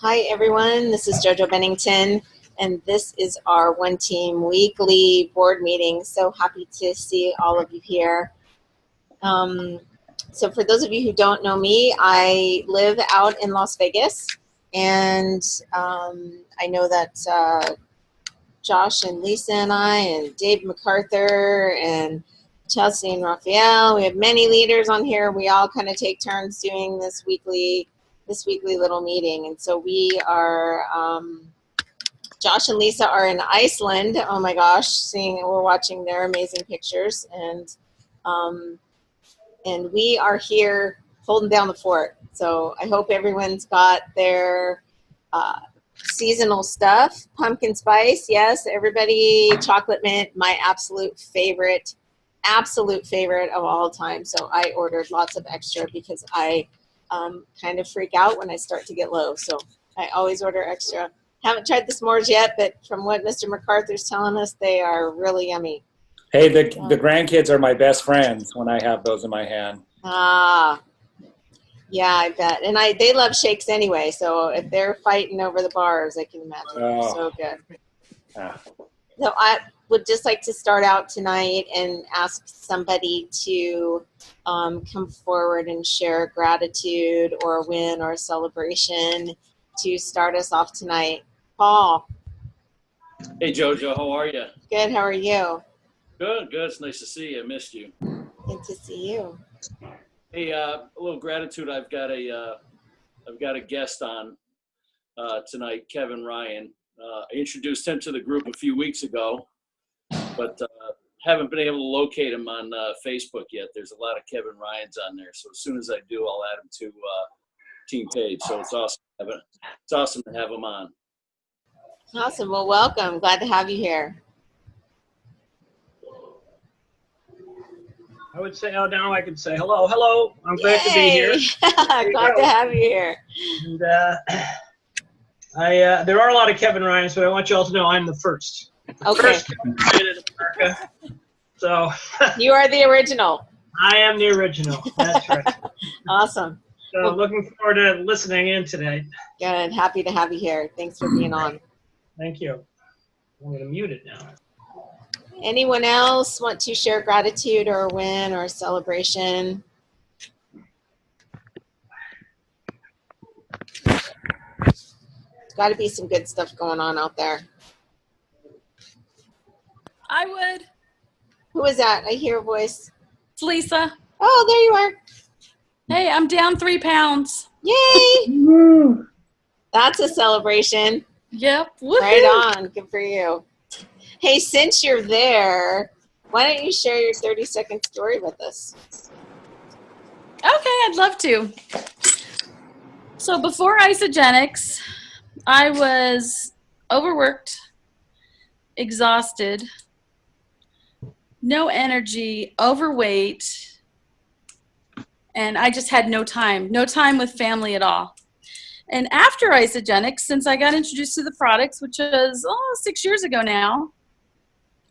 Hi everyone, this is JoJo Bennington, and this is our One Team weekly board meeting. So happy to see all of you here. So for those of you who don't know me, I live out in Las Vegas, and I know that Josh and Lisa and I and Dave MacArthur and Chelsea and Raphael, we have many leaders on here. We all kind of take turns doing this weekly little meeting. And so we are, Josh and Lisa are in Iceland. Oh my gosh, we're watching their amazing pictures. And we are here holding down the fort. So I hope everyone's got their seasonal stuff. Pumpkin spice, yes, everybody. Chocolate mint, my absolute favorite of all time. So I ordered lots of extra because I kind of freak out when I start to get low. So I always order extra. Haven't tried the s'mores yet, but from what Mr. MacArthur's telling us, they are really yummy. Hey, the grandkids are my best friends when I have those in my hand. Ah, yeah, I bet. And they love shakes anyway, so if they're fighting over the bars, I can imagine they're so good. So I would just like to start out tonight and ask somebody to come forward and share gratitude or a win or a celebration to start us off tonight. Paul. Hey, JoJo, how are you? Good, how are you? Good. It's nice to see you. I missed you. Good to see you. Hey, a little gratitude. I've got a guest on tonight, Kevin Ryan. I introduced him to the group a few weeks ago, but haven't been able to locate him on Facebook yet. There's a lot of Kevin Ryans on there, so as soon as I do, I'll add him to team page. So it's awesome. It's awesome to have him on. Awesome. Well, welcome. Glad to have you here. I would say, now I could say hello. I'm glad to be here. Glad to have you here. And there are a lot of Kevin Ryans, but I want you all to know I'm the first. Okay. First Kevin Ryan in America. So you are the original. I am the original. That's right. Awesome. So well, looking forward to listening in today. Good. Happy to have you here. Thanks for being on. Thank you. I'm going to mute it now. Anyone else want to share gratitude or a win or a celebration? Got to be some good stuff going on out there. I would. Who is that? I hear a voice. It's Lisa. Oh, there you are. Hey, I'm down 3 pounds. Yay! That's a celebration. Yep. Woo-hoo. Right on. Good for you. Hey, since you're there, why don't you share your 30-second story with us? Okay, I'd love to. So before Isogenics, I was overworked, exhausted, no energy, overweight, and I just had no time with family at all. And after Isogenics, since I got introduced to the products, which was 6 years ago now,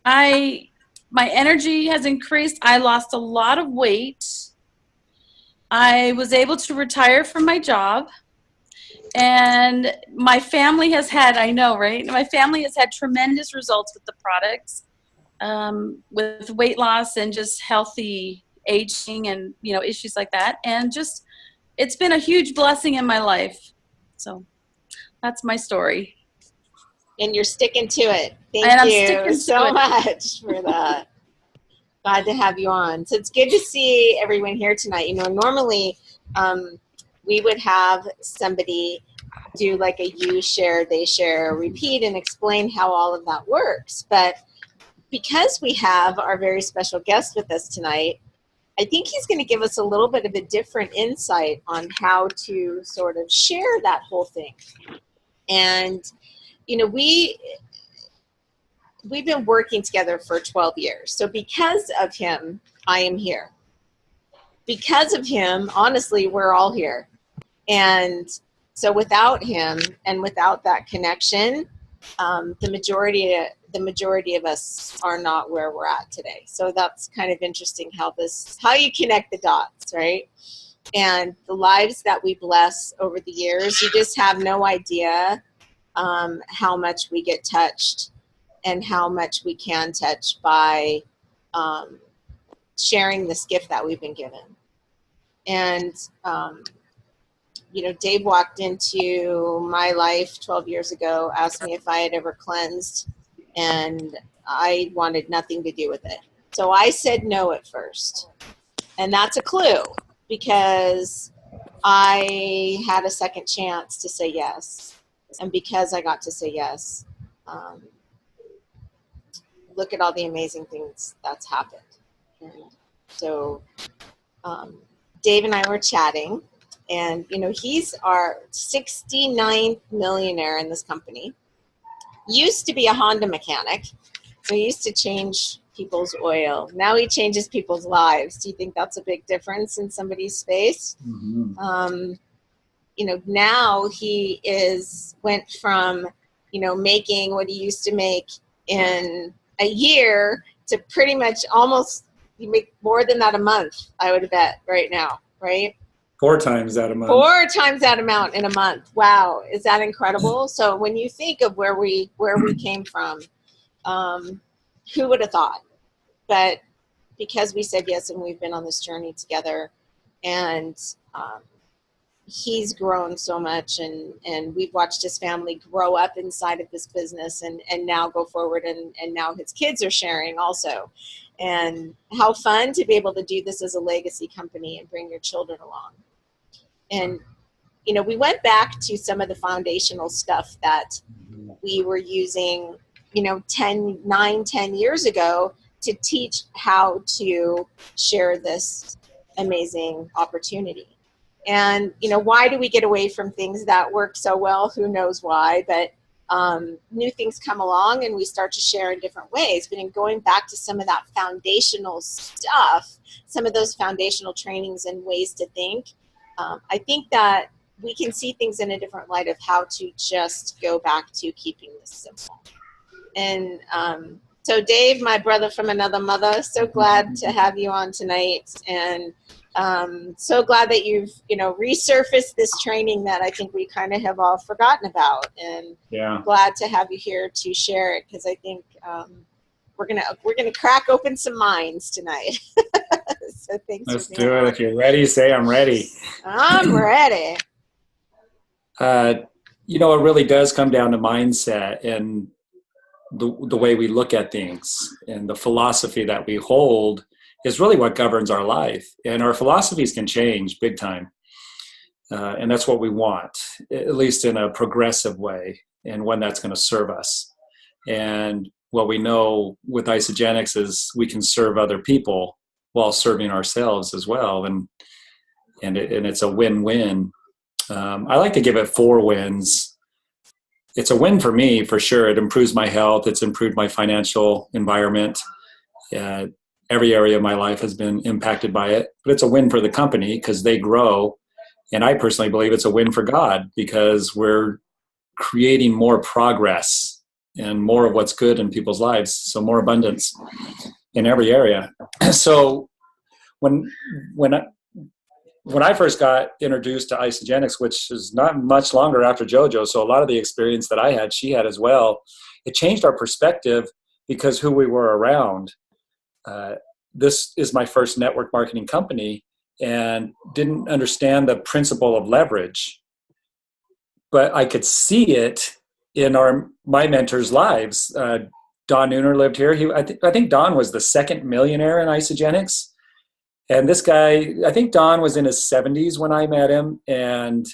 my energy has increased. I lost a lot of weight. I was able to retire from my job. And my family has had, I know, right? My family has had tremendous results with the products, with weight loss and just healthy aging and, issues like that. And just, it's been a huge blessing in my life. So that's my story. And you're sticking to it. Thank you so much for that. Glad to have you on. So it's good to see everyone here tonight. Normally we would have somebody do like a you share, they share, repeat, and explain how all of that works. But because we have our very special guest with us tonight, I think he's going to give us a little bit of a different insight on how to sort of share that whole thing. And we've been working together for 12 years. So because of him, I am here. Because of him, honestly, we're all here. And so without him and without that connection, the majority of us are not where we're at today. So that's kind of interesting how you connect the dots, right? And the lives that we bless over the years, you just have no idea how much we get touched and how much we can touch by sharing this gift that we've been given. And, you know, Dave walked into my life 12 years ago, asked me if I had ever cleansed, and I wanted nothing to do with it. So I said no at first. And that's a clue, because I had a second chance to say yes. And because I got to say yes, look at all the amazing things that's happened. And so Dave and I were chatting, and, you know, he's our 69th millionaire in this company. Used to be a Honda mechanic, so he used to change people's oil. Now he changes people's lives. Do you think that's a big difference in somebody's space? Mm-hmm. You know, now he went from, you know, making what he used to make in a year to pretty much almost, you make more than that a month, I would bet, right now, right? 4 times that amount. 4 times that amount in a month. Wow, is that incredible? So when you think of where we came from, who would have thought? But because we said yes, and we've been on this journey together, and he's grown so much, and we've watched his family grow up inside of this business, and now go forward, and now his kids are sharing also. And how fun to be able to do this as a legacy company and bring your children along. And, you know, we went back to some of the foundational stuff that we were using, you know, 10 years ago to teach how to share this amazing opportunity. And, you know, why do we get away from things that work so well? Who knows why? But new things come along, and we start to share in different ways. But in going back to some of that foundational stuff, some of those foundational trainings and ways to think, I think that we can see things in a different light of how to just go back to keeping this simple. And so Dave, my brother from another mother, so glad to have you on tonight. And so glad that you've, you know, resurfaced this training that I think we kind of have all forgotten about. And glad to have you here to share it, because I think we're gonna crack open some minds tonight. So thanks. Let's do it. If you're ready, say I'm ready. I'm ready. You know, it really does come down to mindset and the way we look at things, and the philosophy that we hold is really what governs our life. And our philosophies can change big time. And that's what we want, at least in a progressive way, and one that's going to serve us. And what we know with Isagenix is we can serve other people while serving ourselves as well. And it's a win-win. I like to give it 4 wins. It's a win for me, for sure. It improves my health. It's improved my financial environment. Every area of my life has been impacted by it. But it's a win for the company because they grow. And I personally believe it's a win for God, because we're creating more progress and more of what's good in people's lives. So more abundance in every area. So when I first got introduced to Isagenix, which is not much longer after JoJo, so a lot of the experience that I had, she had as well, it changed our perspective because who we were around. This is my first network marketing company, and didn't understand the principle of leverage. But I could see it in my mentors' lives. Don Nooner lived here. I think Don was the second millionaire in Isagenix. And this guy, I think Don was in his 70s when I met him, and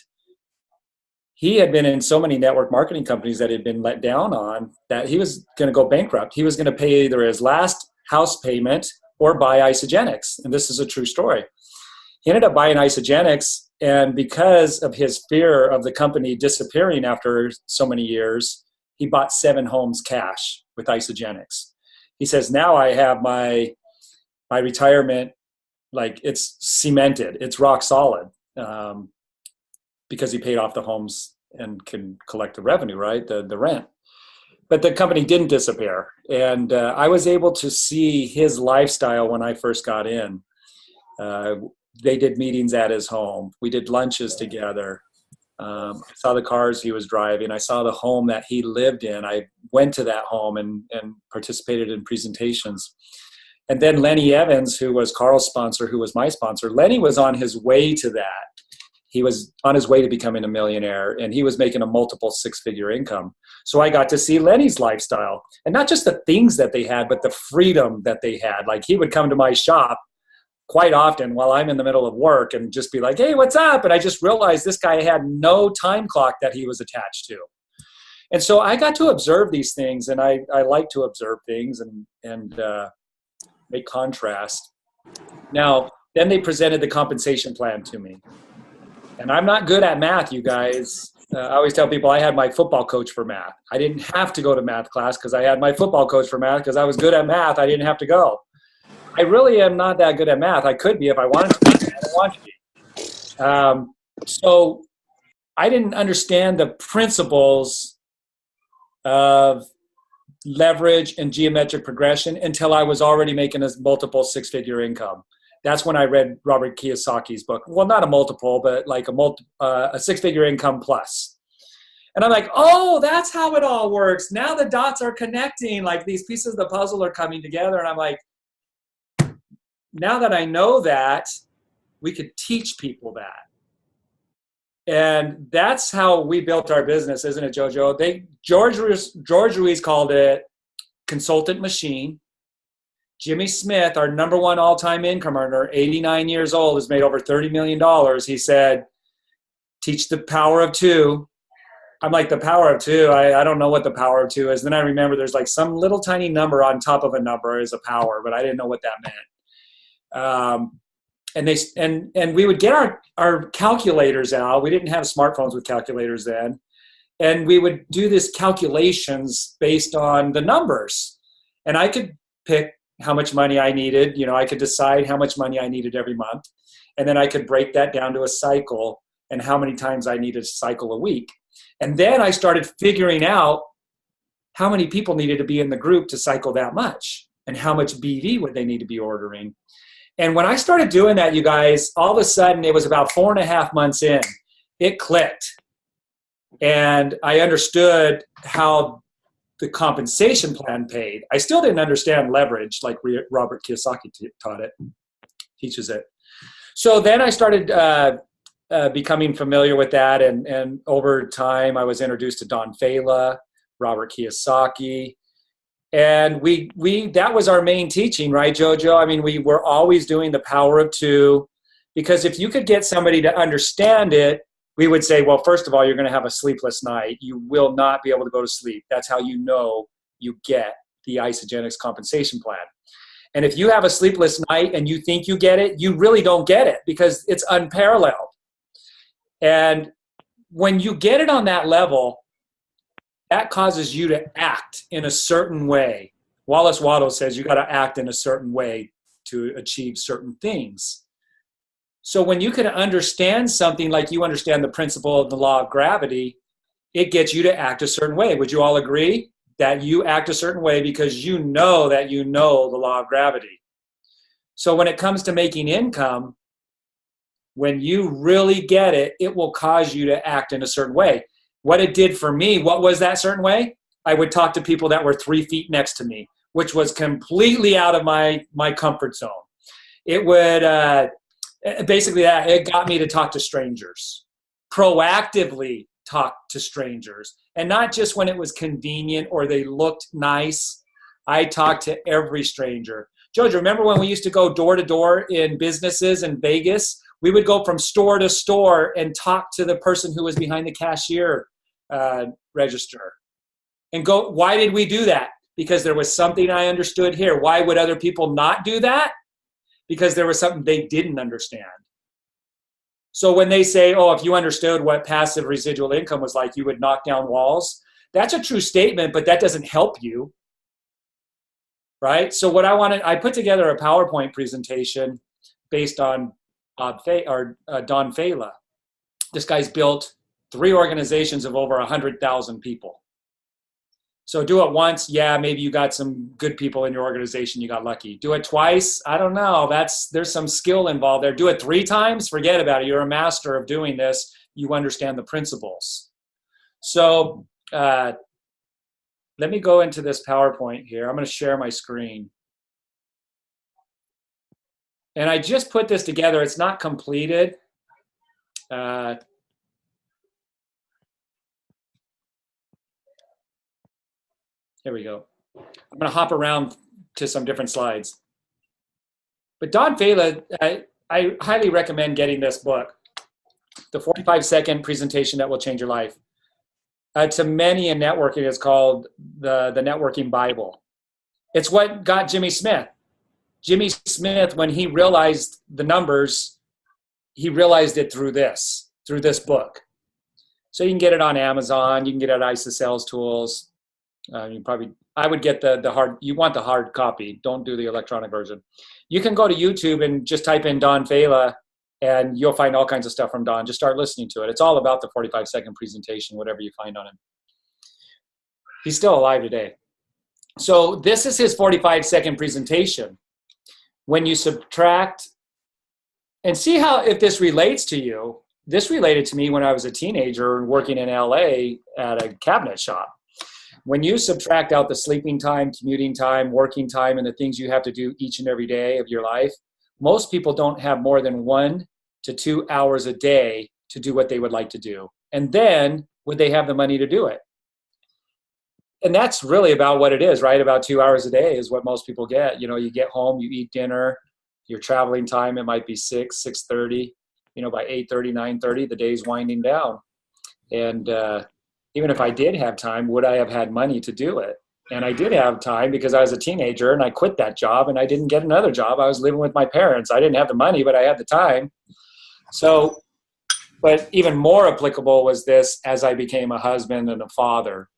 he had been in so many network marketing companies that had been let down on that he was going to go bankrupt. He was going to pay either his last house payment or buy Isagenix. And this is a true story. He ended up buying Isagenix, and because of his fear of the company disappearing after so many years, he bought 7 homes cash with Isagenix. He says, now I have my retirement, like it's cemented, it's rock solid, because he paid off the homes and can collect the revenue, right? The rent. But the company didn't disappear. And I was able to see his lifestyle when I first got in. they did meetings at his home. We did lunches together. I saw the cars he was driving. I saw the home that he lived in. I went to that home and participated in presentations. And then Lenny Evans, who was Carl's sponsor, who was my sponsor, Lenny was on his way to that. He was on his way to becoming a millionaire, and he was making a multiple six-figure income. So I got to see Lenny's lifestyle, and not just the things that they had, but the freedom that they had. Like, he would come to my shop quite often while I'm in the middle of work and just be like, hey, what's up? And I just realized this guy had no time clock that he was attached to. And so I got to observe these things, and I like to observe things and make contrast. Now, then they presented the compensation plan to me. And I'm not good at math, you guys. I always tell people I had my football coach for math. I didn't have to go to math class because I had my football coach for math because I was good at math. I didn't have to go. I really am not that good at math. I could be if I wanted to be. I don't want to be. So I didn't understand the principles of leverage and geometric progression until I was already making a multiple six-figure income. That's when I read Robert Kiyosaki's book. Well, not a multiple, but like a six-figure income plus. And I'm like, oh, that's how it all works. Now the dots are connecting. Like, these pieces of the puzzle are coming together. And I'm like, now that I know that, we could teach people that. And that's how we built our business, isn't it, Jojo? George Ruiz called it consultant machine. Jimmy Smith, our number one all-time income earner, 89 years old, has made over $30 million. He said, teach the power of two. I'm like, the power of two? I don't know what the power of two is. Then I remember there's like some little tiny number on top of a number is a power, but I didn't know what that meant. And we would get our calculators out. We didn't have smartphones with calculators then. And we would do this calculations based on the numbers. And I could pick how much money I needed. You know, I could decide how much money I needed every month. And then I could break that down to a cycle and how many times I needed to cycle a week. And then I started figuring out how many people needed to be in the group to cycle that much and how much BV would they need to be ordering. And when I started doing that, you guys, all of a sudden, it was about 4.5 months in, it clicked. And I understood how the compensation plan paid. I still didn't understand leverage like Robert Kiyosaki teaches it. So then I started becoming familiar with that. And over time, I was introduced to Don Fela, Robert Kiyosaki. And that was our main teaching, right, Jojo? I mean, we were always doing the power of two, because if you could get somebody to understand it, we would say, well, first of all, you're going to have a sleepless night. You will not be able to go to sleep. That's how you know you get the Isagenix compensation plan. And if you have a sleepless night and you think you get it, you really don't get it because it's unparalleled. And when you get it on that level, that causes you to act in a certain way. Wallace Waddle says you got to act in a certain way to achieve certain things. So when you can understand something like you understand the principle of the law of gravity, it gets you to act a certain way. Would you all agree that you act a certain way because you know that you know the law of gravity? So when it comes to making income, when you really get it, it will cause you to act in a certain way. What it did for me, what was that certain way? I would talk to people that were 3 feet next to me, which was completely out of my comfort zone. It would... basically, it got me to talk to strangers, proactively talk to strangers, and not just when it was convenient or they looked nice. I talked to every stranger. Jojo, remember when we used to go door to door in businesses in Vegas? We would go from store to store and talk to the person who was behind the cashier register. And go, why did we do that? Because there was something I understood here. Why would other people not do that? Because there was something they didn't understand. So when they say, oh, if you understood what passive residual income was like, you would knock down walls. That's a true statement, but that doesn't help you, right? So what I put together a PowerPoint presentation based on Don Fela. This guy's built 3 organizations of over 100,000 people. So do it once. Yeah, maybe you got some good people in your organization. You got lucky. Do it twice. I don't know. There's some skill involved there. Do it 3 times. Forget about it. You're a master of doing this. You understand the principles. So let me go into this PowerPoint here. I'm going to share my screen. And I just put this together. It's not completed. Here we go. I'm going to hop around to some different slides. But Don Fela, I highly recommend getting this book, The 45-Second Presentation That Will Change Your Life. To many in networking, it's called the Networking Bible. It's what got Jimmy Smith. Jimmy Smith, when he realized the numbers, he realized it through this book. So you can get it on Amazon. You can get it at ISA Sales Tools. I would get the hard, you want the hard copy. Don't do the electronic version. You can go to YouTube and just type in Don Fela and you'll find all kinds of stuff from Don. Just start listening to it. It's all about the 45-second presentation, whatever you find on him. He's still alive today. So this is his 45-second presentation. When you subtract, and see how, if this relates to you, this related to me when I was a teenager working in LA at a cabinet shop. When you subtract out the sleeping time, commuting time, working time, and the things you have to do each and every day of your life, most people don't have more than 1 to 2 hours a day to do what they would like to do. And then would they have the money to do it? And that's really about what it is, right? About 2 hours a day is what most people get. You know, you get home, you eat dinner, your traveling time, it might be 6:30. You know, by 8:30, 9:30, the day's winding down. And even if I did have time, would I have had money to do it? And I did have time because I was a teenager and I quit that job and I didn't get another job. I was living with my parents. I didn't have the money, but I had the time. So, but even more applicable was this as I became a husband and a father.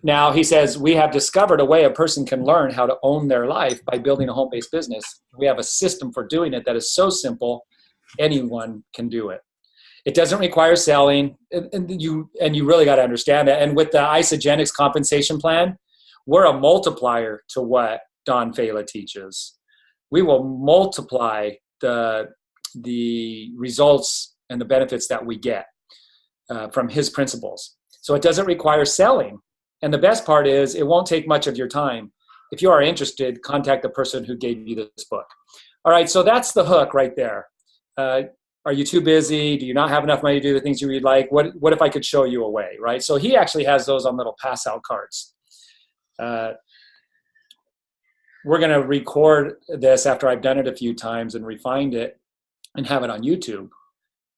Now, he says, we have discovered a way a person can learn how to own their life by building a home-based business. We have a system for doing it that is so simple, anyone can do it. It doesn't require selling, and you really got to understand that. And with the Isogenics compensation plan, we're a multiplier to what Don Fela teaches. We will multiply the results and the benefits that we get from his principles. So it doesn't require selling. And the best part is it won't take much of your time. If you are interested, contact the person who gave you this book. All right, so that's the hook right there. Are you too busy? Do you not have enough money to do the things you would like? What if I could show you a way, right? So he actually has those on little pass-out cards. We're going to record this after I've done it a few times and refined it and have it on YouTube.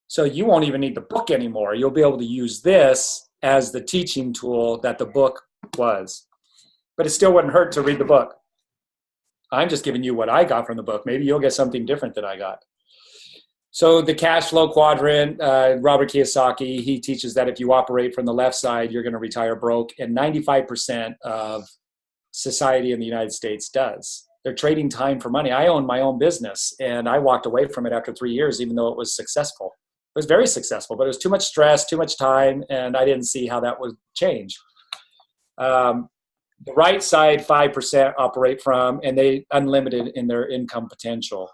So you won't even need the book anymore. You'll be able to use this as the teaching tool that the book was. But it still wouldn't hurt to read the book. I'm just giving you what I got from the book. Maybe you'll get something different than I got. So the cash flow quadrant, Robert Kiyosaki, he teaches that if you operate from the left side, you're going to retire broke. And 95% of society in the United States does. They're trading time for money. I own my own business, and I walked away from it after 3 years, even though it was successful. It was very successful, but it was too much stress, too much time, and I didn't see how that would change. The right side, 5% operate from, and they unlimited in their income potential.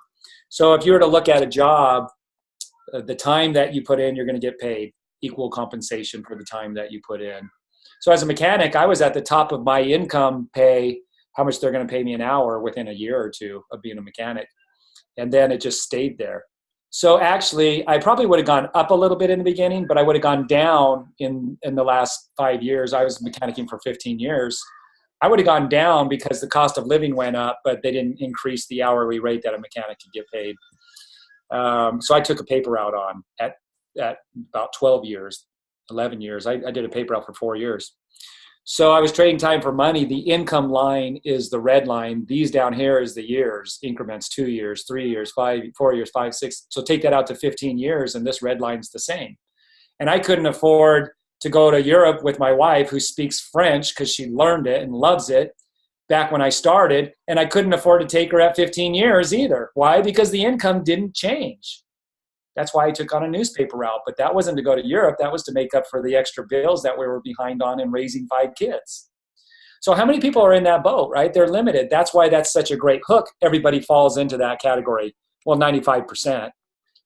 So if you were to look at a job, the time that you put in, you're going to get paid equal compensation for the time that you put in. So as a mechanic, I was at the top of my income pay, how much they're going to pay me an hour within a year or two of being a mechanic. And then it just stayed there. So actually, I probably would have gone up a little bit in the beginning, but I would have gone down in the last 5 years. I was mechanicing for 15 years. I would have gone down because the cost of living went up, but they didn't increase the hourly rate that a mechanic could get paid. So I took a paper out on at about 12 years, 11 years. I did a paper out for 4 years. So I was trading time for money. The income line is the red line. These down here is the years, increments, 2 years, 3 years, 4 years, 5, 6. So take that out to 15 years, and this red line's the same. And I couldn't afford to go to Europe with my wife, who speaks French because she learned it and loves it back when I started. And I couldn't afford to take her at 15 years either. Why? Because the income didn't change. That's why I took on a newspaper route. But that wasn't to go to Europe. That was to make up for the extra bills that we were behind on in raising 5 kids. So how many people are in that boat, right? They're limited. That's why that's such a great hook. Everybody falls into that category. Well, 95%.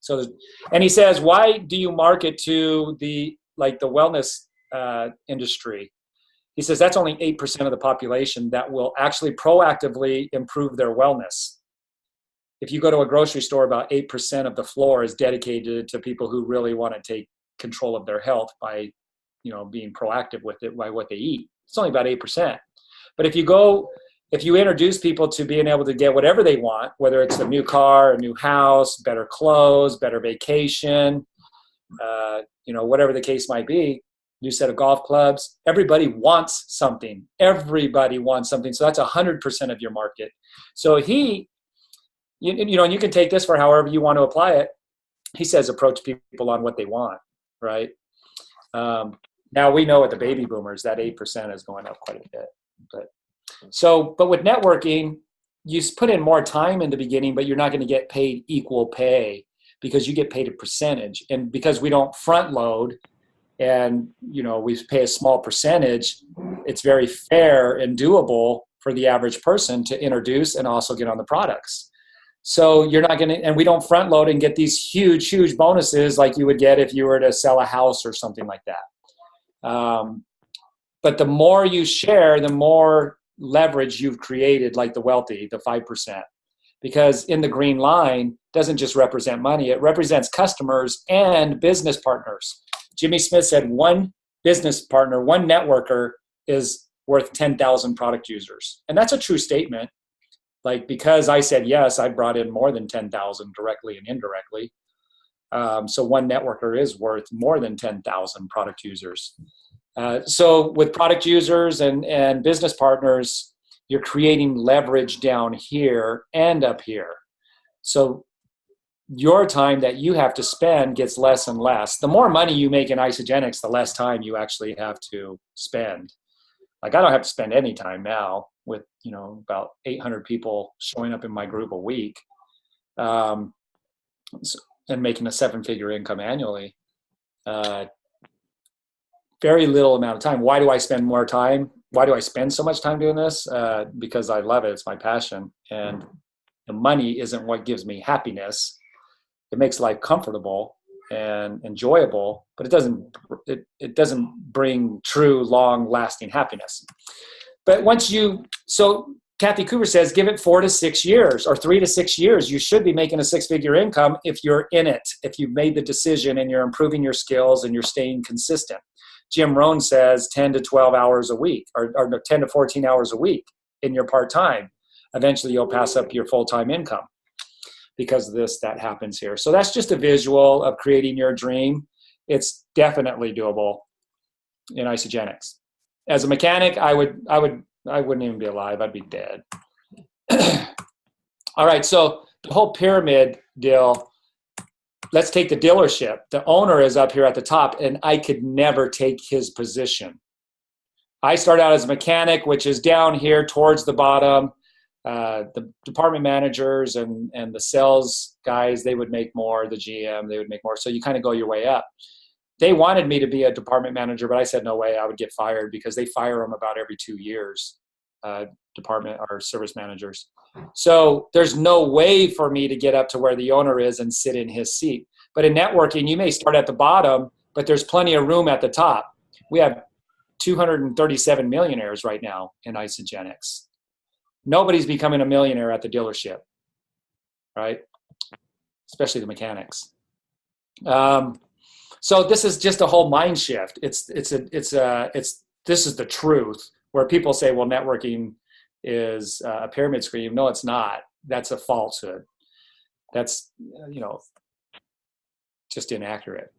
So, and he says, why do you market to the wellness industry? He says that's only 8% of the population that will actually proactively improve their wellness. If you go to a grocery store, about 8% of the floor is dedicated to people who really want to take control of their health by, being proactive with it by what they eat. It's only about 8%. But if you introduce people to being able to get whatever they want, whether it's a new car, a new house, better clothes, better vacation, whatever the case might be, new set of golf clubs, everybody wants something. Everybody wants something. So that's 100% of your market. So and you can take this for however you want to apply it. He says approach people on what they want, right? Now we know with the baby boomers, that 8% is going up quite a bit. But with networking, you put in more time in the beginning, but you're not going to get paid equal pay because you get paid a percentage. And because we don't front load and, we pay a small percentage, it's very fair and doable for the average person to introduce and also get on the products. So you're not going to, and we don't front load and get these huge, huge bonuses like you would get if you were to sell a house or something like that. But the more you share, the more leverage you've created, like the wealthy, the 5%. Because in the green line doesn't just represent money, it represents customers and business partners. Jimmy Smith said one business partner, one networker is worth 10,000 product users. And that's a true statement. Like, because I said yes, I brought in more than 10,000 directly and indirectly. So one networker is worth more than 10,000 product users. So with product users and business partners, you're creating leverage down here and up here. So your time that you have to spend gets less and less. The more money you make in Isagenix, the less time you actually have to spend. Like, I don't have to spend any time now with, about 800 people showing up in my group a week, and making a 7-figure income annually. Very little amount of time. Why do I spend more time? Why do I spend so much time doing this? Because I love it. It's my passion. And the money isn't what gives me happiness. It makes life comfortable and enjoyable, but it doesn't bring true, long-lasting happiness. But so Kathy Cooper says, give it 4 to 6 years or 3 to 6 years. You should be making a 6-figure income if you're in it, if you've made the decision and you're improving your skills and you're staying consistent. Jim Rohn says 10 to 12 hours a week or 10 to 14 hours a week in your part-time. Eventually you'll pass up your full-time income because of that happens here. So that's just a visual of creating your dream. It's definitely doable in Isagenix. As a mechanic, I wouldn't even be alive. I'd be dead. All right. So the whole pyramid deal, let's take the dealership. The owner is up here at the top, and I could never take his position. I start out as a mechanic, which is down here towards the bottom. The department managers and the sales guys, they would make more. The GM, they would make more. So you kind of go your way up. They wanted me to be a department manager, but I said no way, I would get fired because they fire them about every 2 years, department or service managers. So there's no way for me to get up to where the owner is and sit in his seat. But in networking, you may start at the bottom, but there's plenty of room at the top. We have 237 millionaires right now in Isagenix. Nobody's becoming a millionaire at the dealership, right? Especially the mechanics. So this is just a whole mind shift. This is the truth, where people say, well, networking is a pyramid scheme. No, it's not. That's a falsehood. That's, just inaccurate.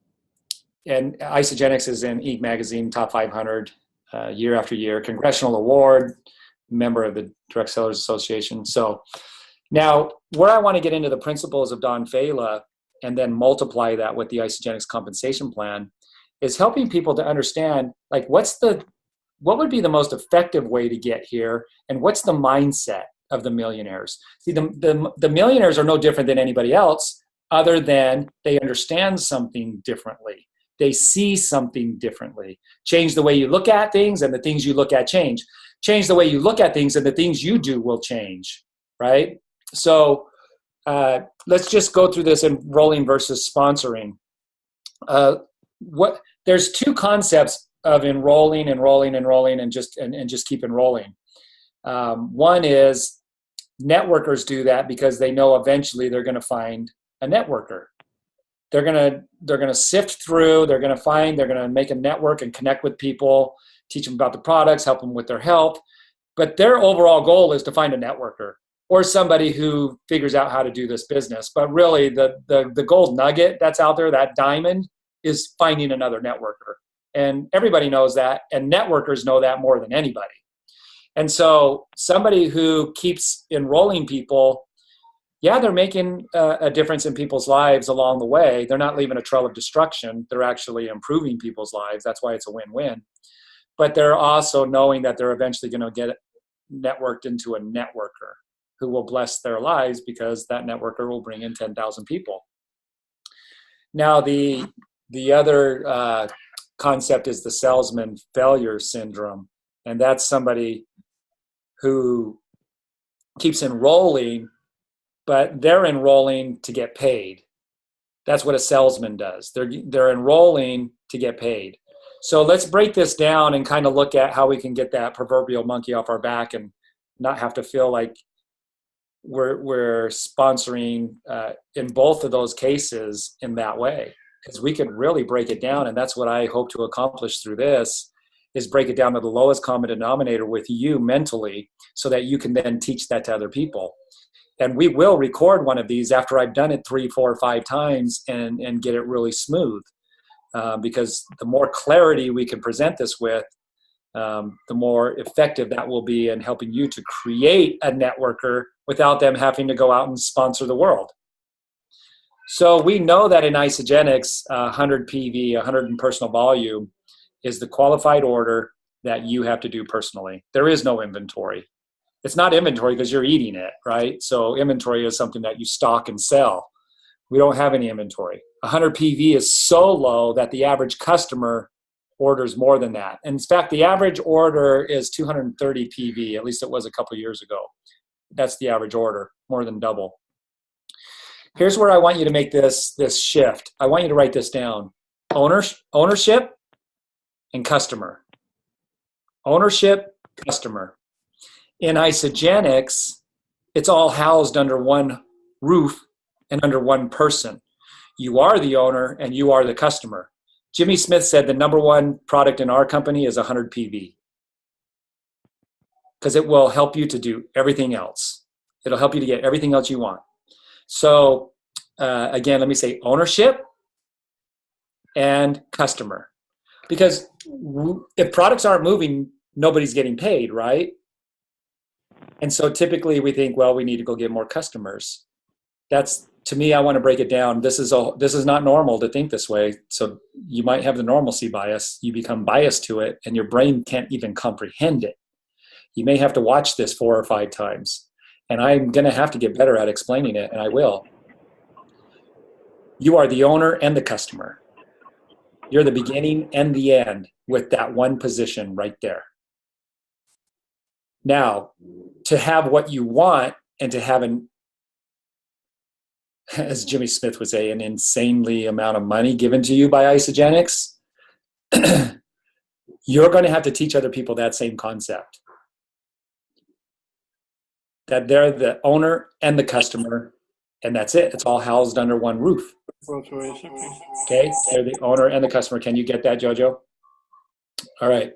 And Isagenix is in Inc. magazine, top 500 year after year, congressional award, member of the Direct Sellers Association. So now where I want to get into the principles of Don Fela and then multiply that with the Isagenix compensation plan is helping people to understand, like, what would be the most effective way to get here, and what's the mindset of the millionaires. See, the millionaires are no different than anybody else. other than they understand something differently. They see something differently. Change the way you look at things, and the things you look at change. Change the way you look at things, and the things you do will change, right? So let's just go through this enrolling versus sponsoring. There's two concepts of enrolling, and just keep enrolling. One is networkers do that because they know eventually they're going to find a networker. They're going to sift through, they're going to make a network and connect with people, teach them about the products, help them with their health. But their overall goal is to find a networker or somebody who figures out how to do this business. But really the gold nugget that's out there, that diamond, is finding another networker. And everybody knows that, and networkers know that more than anybody. And so somebody who keeps enrolling people, yeah, they're making a difference in people's lives along the way. They're not leaving a trail of destruction. They're actually improving people's lives. That's why it's a win-win. But they're also knowing that they're eventually going to get networked into a networker who will bless their lives, because that networker will bring in 10,000 people. Now, the other concept is the salesman failure syndrome. And that's somebody who keeps enrolling, but they're enrolling to get paid. That's what a salesman does. They're enrolling to get paid. So let's break this down and kind of look at how we can get that proverbial monkey off our back and not have to feel like we're sponsoring in both of those cases in that way. Because we can really break it down, and that's what I hope to accomplish through this, is break it down to the lowest common denominator with you mentally, so that you can then teach that to other people. And we will record one of these after I've done it 3, 4, 5 times and get it really smooth. Because the more clarity we can present this with, the more effective that will be in helping you to create a networker without them having to go out and sponsor the world. So we know that in Isogenics, 100 PV, 100 in personal volume, is the qualified order that you have to do personally. There is no inventory. It's not inventory because you're eating it, right? So inventory is something that you stock and sell. We don't have any inventory. 100 PV is so low that the average customer orders more than that. And in fact, the average order is 230 PV, at least it was a couple years ago. That's the average order, more than double. Here's where I want you to make this shift. I want you to write this down. Ownership and customer. Ownership, customer. In Isogenics, it's all housed under one roof and under one person. You are the owner and you are the customer. Jimmy Smith said the number one product in our company is 100 PV, because it will help you to do everything else. It'll help you to get everything else you want. So again, let me say ownership and customer. Because if products aren't moving, nobody's getting paid, right? And so typically we think, well, we need to go get more customers. That's, to me, I want to break it down. This is not normal to think this way. So you might have the normalcy bias. You become biased to it, and your brain can't even comprehend it. You may have to watch this 4 or 5 times. And I'm going to have to get better at explaining it, and I will. You are the owner and the customer. You're the beginning and the end with that one position right there. Now, to have what you want and to have as Jimmy Smith would say, an insanely amount of money given to you by Isogenics, you're going to have to teach other people that same concept. That they're the owner and the customer, and that's it. It's all housed under one roof. Okay, they're the owner and the customer. Can you get that, Jojo? All right.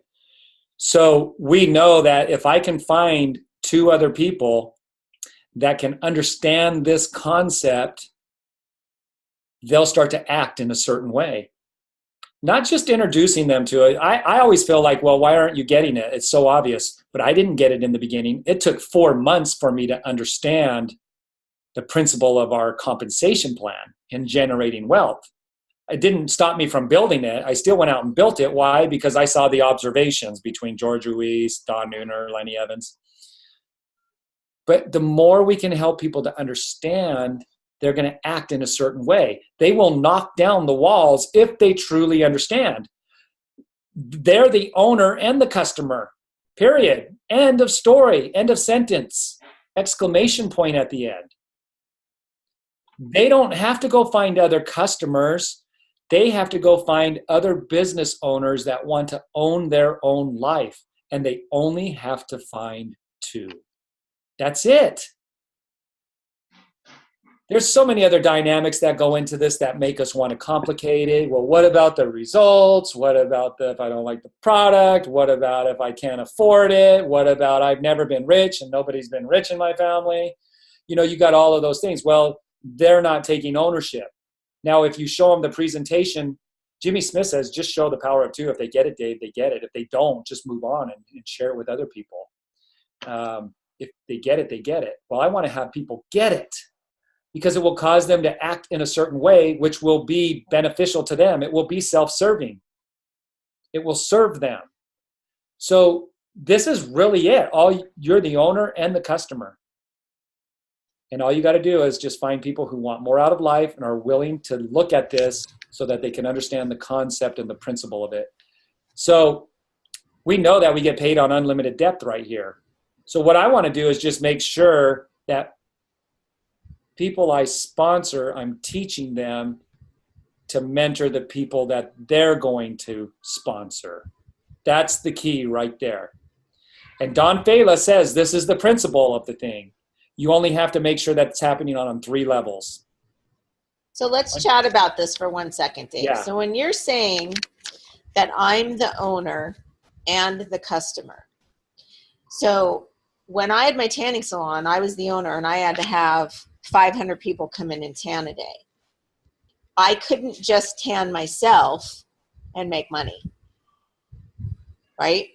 So we know that if I can find 2 other people that can understand this concept, they'll start to act in a certain way. Not just introducing them to it. I always feel like, well, why aren't you getting it? It's so obvious. But I didn't get it in the beginning. It took 4 months for me to understand the principle of our compensation plan in generating wealth. It didn't stop me from building it. I still went out and built it. Why? Because I saw the observations between George Ruiz, Don Nooner, Lenny Evans. But the more we can help people to understand they're going to act in a certain way. They will knock down the walls if they truly understand. They're the owner and the customer, period. End of story, end of sentence, exclamation point at the end. They don't have to go find other customers. They have to go find other business owners that want to own their own life. And they only have to find 2. That's it. There's so many other dynamics that go into this that make us want to complicate it. Well, what about the results? What about if I don't like the product? What about if I can't afford it? What about I've never been rich and nobody's been rich in my family? You got all of those things. Well, they're not taking ownership. Now, if you show them the presentation, Jimmy Smith says, just show the power of 2. If they get it, Dave, they get it. If they don't, just move on and share it with other people. If they get it, they get it. Well, I want to have people get it, because it will cause them to act in a certain way, which will be beneficial to them. It will be self-serving. It will serve them. So this is really it. You're the owner and the customer. And all you got to do is just find people who want more out of life and are willing to look at this so that they can understand the concept and the principle of it. So we know that we get paid on unlimited depth right here. So what I want to do is just make sure that people I sponsor, I'm teaching them to mentor the people that they're going to sponsor. That's the key right there. And Don Fela says this is the principle of the thing. You only have to make sure that it's happening on 3 levels. So let's chat about this for 1 second, Dave. Yeah. So when you're saying that I'm the owner and the customer. So when I had my tanning salon, I was the owner and I had to have 500 people come in and tan a day. I couldn't just tan myself and make money. Right?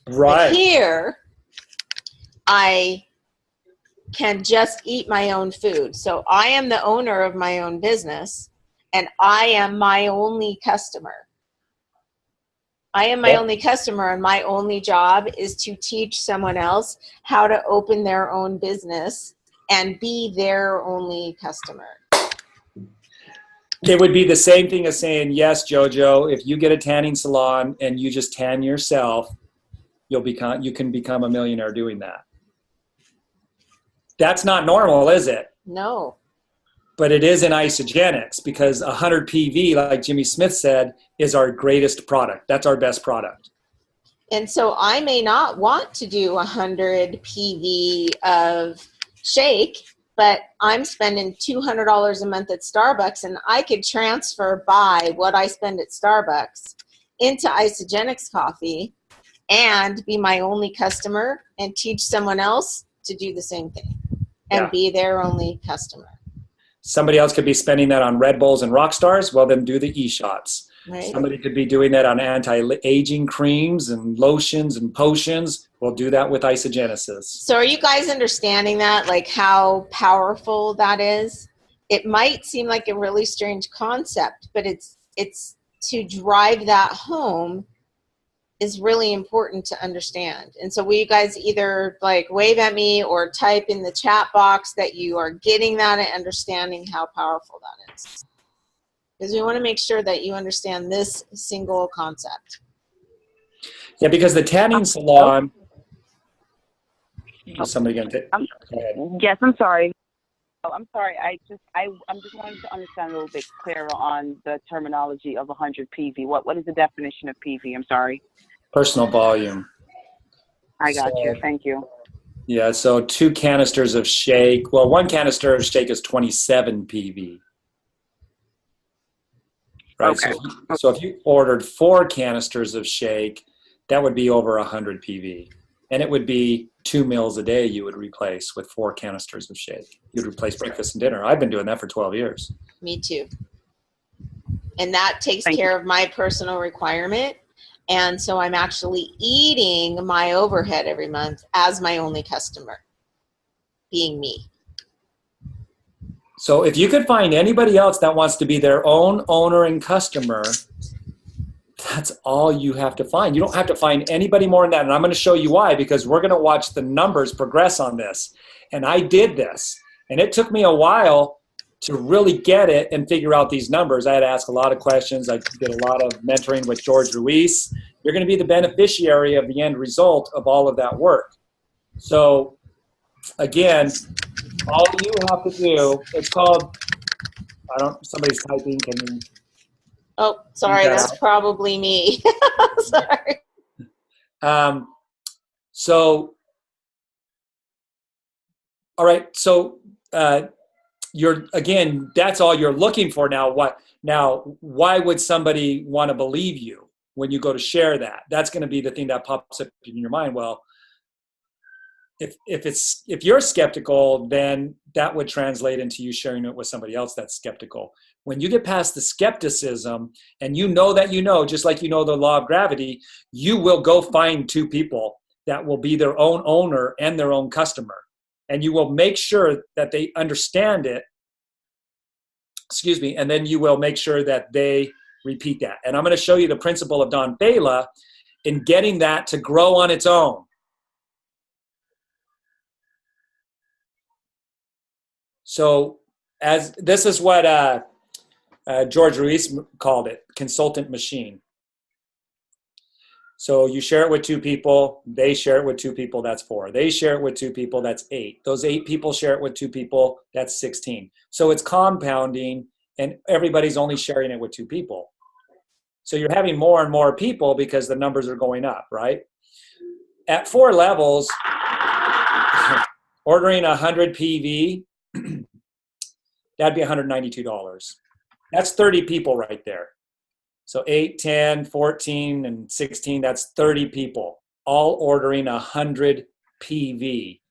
Right. But here, I can just eat my own food. So I am the owner of my own business and I am my only customer. I am my only customer, and my only job is to teach someone else how to open their own business and be their only customer. It would be the same thing as saying, yes, Jojo, if you get a tanning salon and you just tan yourself, you can become a millionaire doing that. That's not normal, is it? No. But it is in isogenics, because 100 PV, like Jimmy Smith said, is our greatest product. That's our best product. And so I may not want to do 100 PV of shake, but I'm spending $200 a month at Starbucks, and I could transfer by what I spend at Starbucks into isogenics coffee and be my only customer and teach someone else to do the same thing and be their only customer. Somebody else could be spending that on Red Bulls and Rockstars. Well, then do the e-shots. Right. Somebody could be doing that on anti-aging creams and lotions and potions. We'll do that with isogenesis. So are you guys understanding that, like how powerful that is? It might seem like a really strange concept, but it's to drive that home is really important to understand. And so will you guys either like wave at me or type in the chat box that you are getting that and understanding how powerful that is? Because we want to make sure that you understand this single concept. Yeah, because the tanning salon. Is somebody going to take? Go ahead. Yes, I'm sorry. Oh, I'm sorry. I'm just wanting to understand a little bit clearer on the terminology of 100 PV. What is the definition of PV? I'm sorry. Personal volume. I got you. Thank you. Yeah, so 2 canisters of shake. Well, 1 canister of shake is 27 PV. Right. Okay. So if you ordered 4 canisters of shake, that would be over 100 PV. And it would be 2 meals a day you would replace with 4 canisters of shake. You'd replace breakfast and dinner. I've been doing that for 12 years. Me too. And that takes care of my personal requirement. And so I'm actually eating my overhead every month as my only customer, being me. So if you could find anybody else that wants to be their own owner and customer, that's all you have to find. You don't have to find anybody more than that. And I'm going to show you why, because we're going to watch the numbers progress on this. And I did this. And it took me a while to really get it and figure out these numbers, I had to ask a lot of questions. I did a lot of mentoring with George Ruiz. You're going to be the beneficiary of the end result of all of that work. So again, all you have to do, it's called, somebody's typing, can you? Oh, sorry, that's probably me. Sorry. So, all right, so again, that's all you're looking for now. Why would somebody want to believe you when you go to share that? That's going to be the thing that pops up in your mind. Well, if you're skeptical, then that would translate into you sharing it with somebody else that's skeptical. When you get past the skepticism and you know that just like you know the law of gravity, you will go find two people that will be their own owner and their own customer. And you will make sure that they understand it, and then you will make sure that they repeat that. And I'm going to show you the principle of Don Fela in getting that to grow on its own. So this is what George Ruiz called it, consultant machine. So you share it with two people, they share it with two people, that's 4. They share it with two people, that's 8. Those 8 people share it with two people, that's 16. So it's compounding and everybody's only sharing it with 2 people. So you're having more and more people because the numbers are going up, right? At 4 levels, ordering 100 PV, that'd be $192. That's 30 people right there. So 8, 10, 14, and 16, that's 30 people, all ordering 100 PV.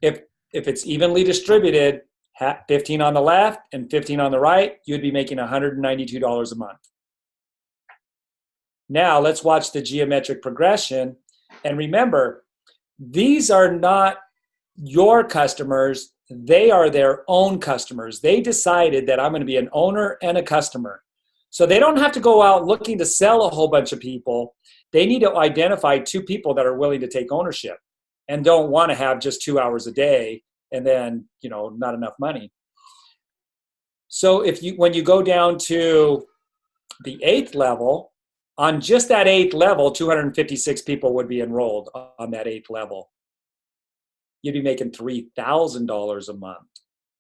If it's evenly distributed, 15 on the left and 15 on the right, you'd be making $192 a month. Now let's watch the geometric progression. And remember, these are not your customers, they are their own customers. They decided that I'm going to be an owner and a customer. So they don't have to go out looking to sell a whole bunch of people. They need to identify 2 people that are willing to take ownership and don't want to have just 2 hours a day and then, not enough money. So when you go down to the 8th level, on just that 8th level, 256 people would be enrolled on that 8th level. You'd be making $3,000 a month.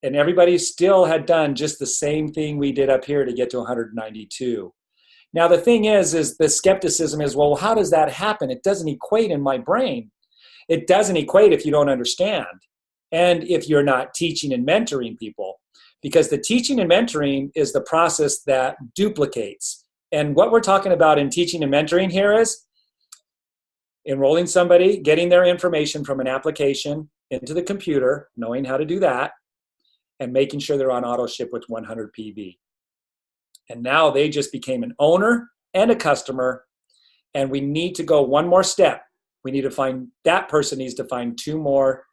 And everybody still had done just the same thing we did up here to get to 192. Now, the thing is the skepticism is, well, how does that happen? It doesn't equate in my brain. It doesn't equate if you don't understand and if you're not teaching and mentoring people, because the teaching and mentoring is the process that duplicates. And what we're talking about in teaching and mentoring here is enrolling somebody, getting their information from an application into the computer, knowing how to do that, and making sure they're on auto ship with 100 PV. And now they just became an owner and a customer, and we need to go one more step. We need to find, that person needs to find 2 more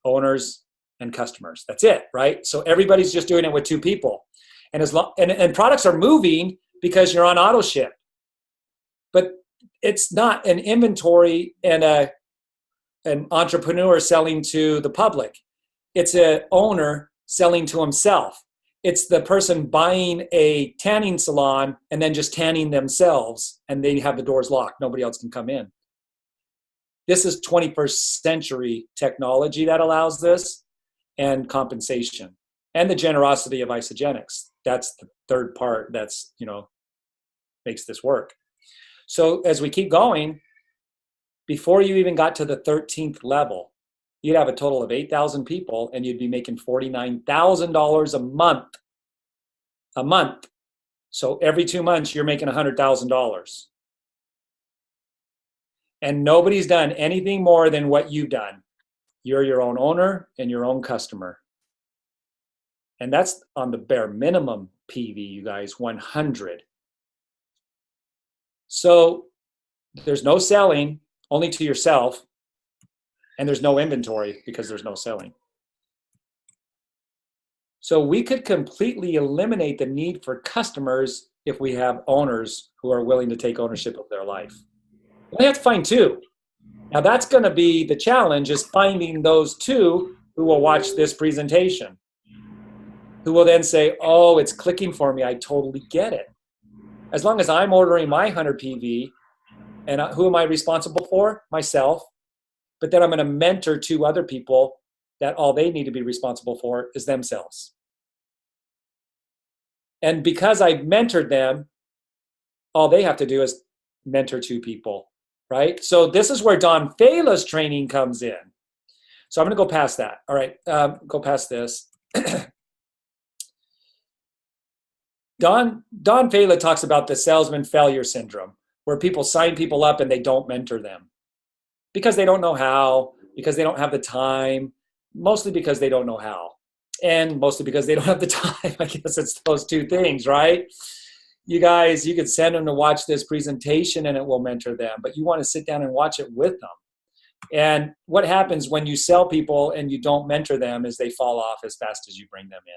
owners and customers. That's it, right? So everybody's just doing it with 2 people. And and products are moving because you're on auto ship. But it's not an inventory and an entrepreneur selling to the public. It's an owner selling to himself. It's the person buying a tanning salon and then just tanning themselves, and they have the doors locked. Nobody else can come in. This is 21st century technology that allows this, and compensation, and the generosity of Isogenics. That's the third part that's, makes this work. So as we keep going, before you even got to the 13th level, you'd have a total of 8,000 people and you'd be making $49,000 a month. So every 2 months, you're making $100,000. And nobody's done anything more than what you've done. You're your own owner and your own customer. And that's on the bare minimum PV, you guys, 100. So there's no selling, only to yourself. And there's no inventory because there's no selling. So we could completely eliminate the need for customers if we have owners who are willing to take ownership of their life. We only have to find 2. Now that's going to be the challenge, is finding those 2 who will watch this presentation. who will then say, oh, it's clicking for me. I totally get it. As long as I'm ordering my 100 PV, and who am I responsible for? Myself. But then I'm going to mentor 2 other people that all they need to be responsible for is themselves. And because I've mentored them, all they have to do is mentor 2 people, right? So this is where Don Fala's training comes in. So I'm going to go past that. All right, go past this. Don Fala talks about the salesman failure syndrome, where people sign people up and they don't mentor them because they don't know how, because they don't have the time, mostly because they don't know how, and mostly because they don't have the time. I guess it's those 2 things, right? You guys, you could send them to watch this presentation and it will mentor them, but you want to sit down and watch it with them. And what happens when you sell people and you don't mentor them is they fall off as fast as you bring them in.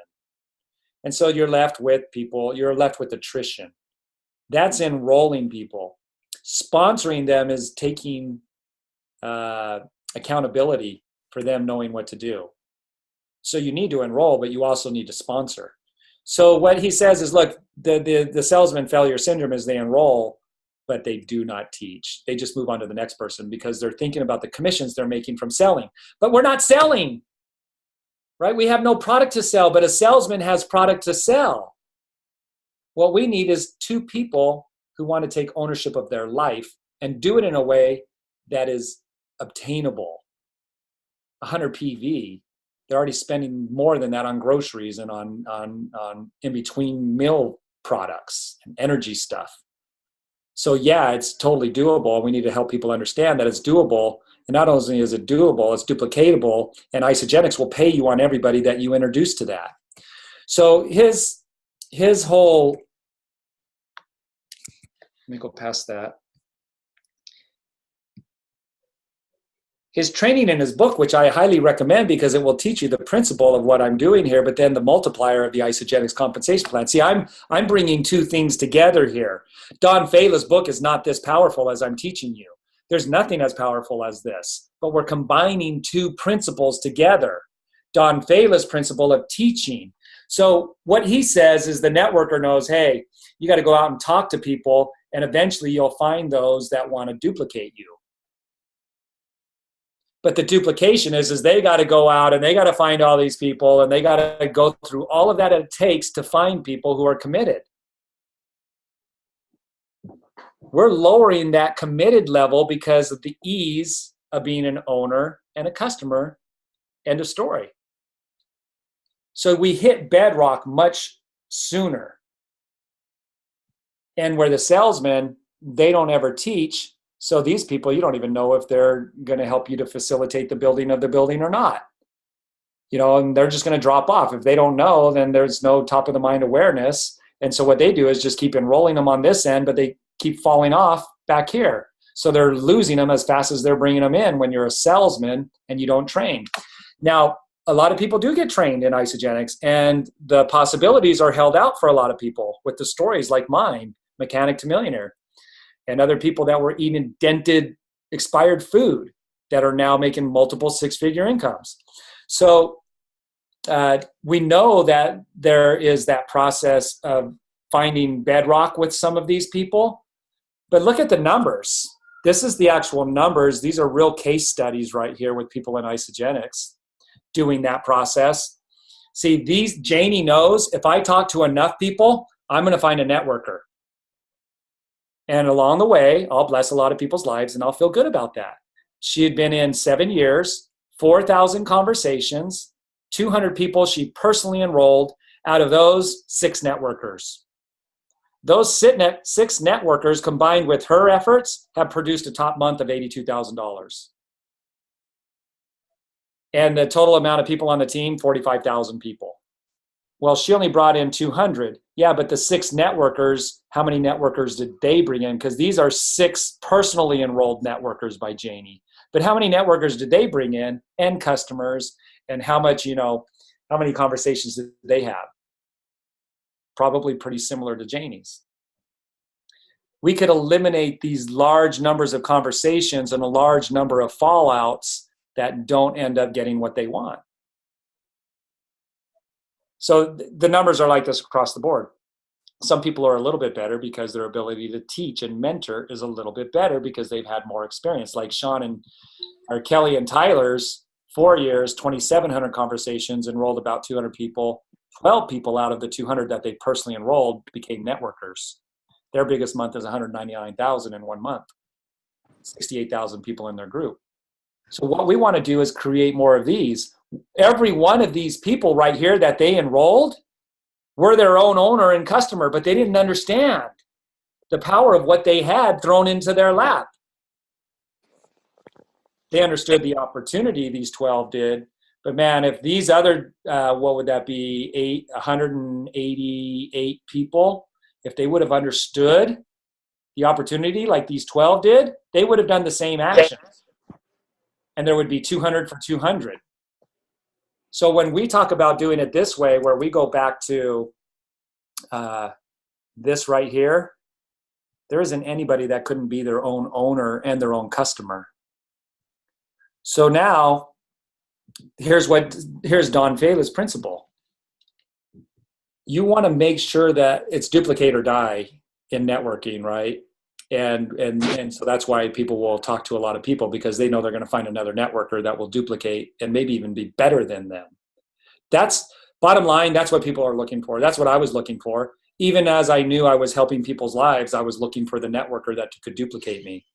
And so you're left with people, you're left with attrition. That's enrolling people. Sponsoring them is taking accountability for them knowing what to do. So you need to enroll, but you also need to sponsor. So what he says is, look, the salesman failure syndrome is they enroll, but they do not teach. They just move on to the next person because they're thinking about the commissions they're making from selling. But we're not selling, right? We have no product to sell, but a salesman has product to sell. What we need is 2 people who want to take ownership of their life and do it in a way that is obtainable. 100 PV, they're already spending more than that on groceries and on in-between meal products and energy stuff. So yeah, it's totally doable. We need to help people understand that it's doable. And not only is it doable, it's duplicatable, and Isogenics will pay you on everybody that you introduce to that. So his whole, let me go past that. His training in his book, which I highly recommend because it will teach you the principle of what I'm doing here, but then the multiplier of the Isogenics compensation plan. See, I'm bringing 2 things together here. Don Fala's book is not this powerful as I'm teaching you. There's nothing as powerful as this, but we're combining 2 principles together. Don Fala's principle of teaching. So what he says is the networker knows, hey, you got to go out and talk to people, and eventually you'll find those that want to duplicate you. But the duplication is they got to go out and they got to find all these people, and they got to go through all of that it takes to find people who are committed. We're lowering that committed level because of the ease of being an owner and a customer. End of story. So we hit bedrock much sooner. And where the salesmen, they don't ever teach. So these people, you don't even know if they're going to help you to facilitate the building of the building or not. You know, and they're just going to drop off. If they don't know, then there's no top of the mind awareness. And so what they do is just keep enrolling them on this end, but they keep falling off back here. So they're losing them as fast as they're bringing them in when you're a salesman and you don't train. Now, a lot of people do get trained in Isogenics, and the possibilities are held out for a lot of people with the stories like mine, Mechanic to Millionaire, and other people that were eating dented, expired food that are now making multiple 6-figure incomes. So we know that there is that process of finding bedrock with some of these people, but look at the numbers. This is the actual numbers. These are real case studies right here with people in Isogenics doing that process. See, Janie knows if I talk to enough people, I'm going to find a networker. And along the way, I'll bless a lot of people's lives and I'll feel good about that. She had been in 7 years, 4,000 conversations, 200 people she personally enrolled. Out of those, 6 networkers. Those 6 networkers combined with her efforts have produced a top month of $82,000. And the total amount of people on the team, 45,000 people. Well, she only brought in 200. Yeah, but the 6 networkers, how many networkers did they bring in? Because these are 6 personally enrolled networkers by Janie. But how many networkers did they bring in, and customers, and how much, how many conversations did they have? Probably pretty similar to Janie's. We could eliminate these large numbers of conversations and a large number of fallouts that don't end up getting what they want. So the numbers are like this across the board. Some people are a little bit better because their ability to teach and mentor is a little bit better because they've had more experience. Like Sean and or Kelly and Tyler's 4 years, 2,700 conversations, enrolled about 200 people. 12 people out of the 200 that they personally enrolled became networkers. Their biggest month is 199,000 in 1 month. 68,000 people in their group. So what we want to do is create more of these. Every one of these people right here that they enrolled were their own owner and customer, but they didn't understand the power of what they had thrown into their lap. They understood the opportunity, these 12 did. But man, if these other, what would that be, 188 people, if they would have understood the opportunity like these 12 did, they would have done the same actions. And there would be 200 for 200. So when we talk about doing it this way, where we go back to this right here, there isn't anybody that couldn't be their own owner and their own customer. So now, here's Don Fela's principle. You want to make sure that it's duplicate or die in networking, right? And so that's why people will talk to a lot of people, because they know they're going to find another networker that will duplicate and maybe even be better than them. That's bottom line. That's what people are looking for. That's what I was looking for. Even as I knew I was helping people's lives, I was looking for the networker that could duplicate me.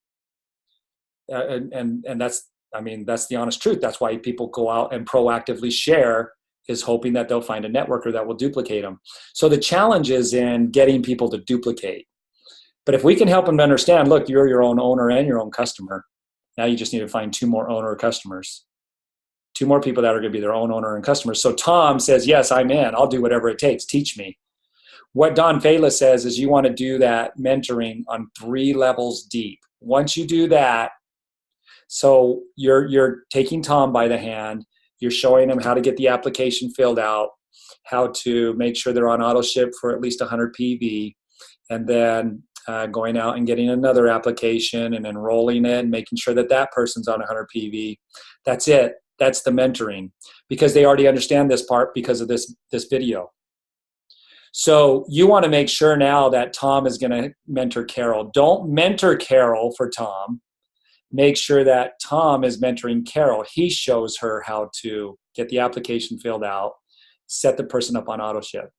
And that's, I mean, that's the honest truth. That's why people go out and proactively share, is hoping that they'll find a networker that will duplicate them. So the challenge is in getting people to duplicate. But if we can help them to understand, look, you're your own owner and your own customer. Now you just need to find 2 more owner customers. 2 more people that are going to be their own owner and customers. So Tom says, yes, I'm in. I'll do whatever it takes. Teach me. What Don Fela says is you want to do that mentoring on 3 levels deep. Once you do that, so you're taking Tom by the hand, you're showing him how to get the application filled out, how to make sure they're on auto ship for at least 100 PV, and then going out and getting another application and enrolling it and making sure that that person's on 100 PV. That's it. That's the mentoring, because they already understand this part because of this video. So you want to make sure now that Tom is going to mentor Carol. Don't mentor Carol for Tom. Make sure that Tom is mentoring Carol. He shows her how to get the application filled out, set the person up on auto ship.